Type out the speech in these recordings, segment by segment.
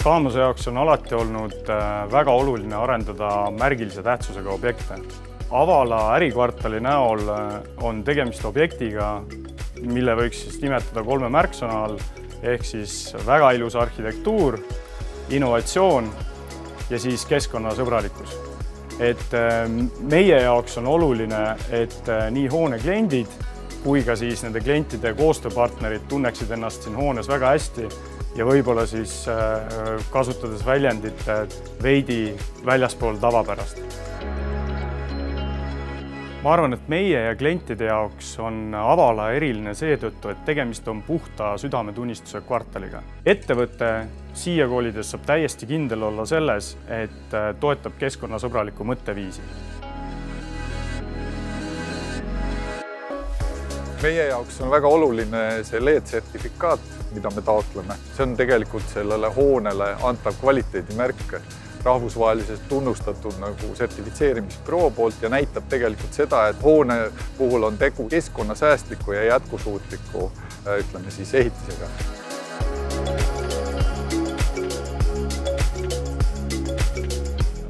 Kaamuse jaoks on alati olnud väga oluline arendada märgilise tähtsusega objekte. Avala ärikvartali näol on tegemist objektiga, mille võiks siis nimetada 3 märksõna all, ehk siis väga ilus arhitektuur, innovatsioon ja siis keskkonnasõbralikkus. Et meie jaoks on oluline, et nii hoone kliendid kui ka siis nende klientide koostööpartnerid tunneksid ennast siin hoones väga hästi ja võib-olla siis kasutades väljendit veidi väljaspool tavapärast. Ma arvan, et meie ja klientide jaoks on Avala eriline seetõttu, et tegemist on puhta südametunnistuse kvartaliga. Ettevõte siia koolides saab täiesti kindel olla selles, et toetab keskkonnasõbralikku mõtteviisi. Meie jaoks on väga oluline see LED-sertifikaat, mida me taotleme. See on tegelikult sellele hoonele antav kvaliteedimärk rahvusvaheliselt tunnustatud sertifitseerimisbüroo poolt ja näitab tegelikult seda, et hoone puhul on tegu keskkonnasäästliku ja jätkusuutliku ehitisega.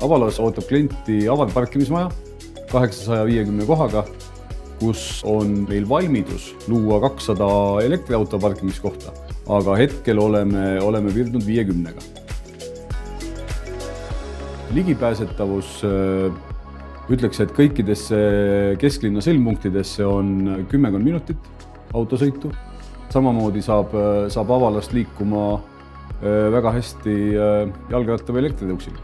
Avalas ootab klienti avaparkimismaja 850 kohaga, kus on meil valmidus luua 200 elektriauto parkimiskohta, aga hetkel oleme piirdunud 50-ga. Ligipääsetavus ütleks, et kõikidesse kesklinna sõlmpunktidesse on 10 minutit autosõitu. Samamoodi saab Avalast liikuma väga hästi jalgratta või elektritõuksil.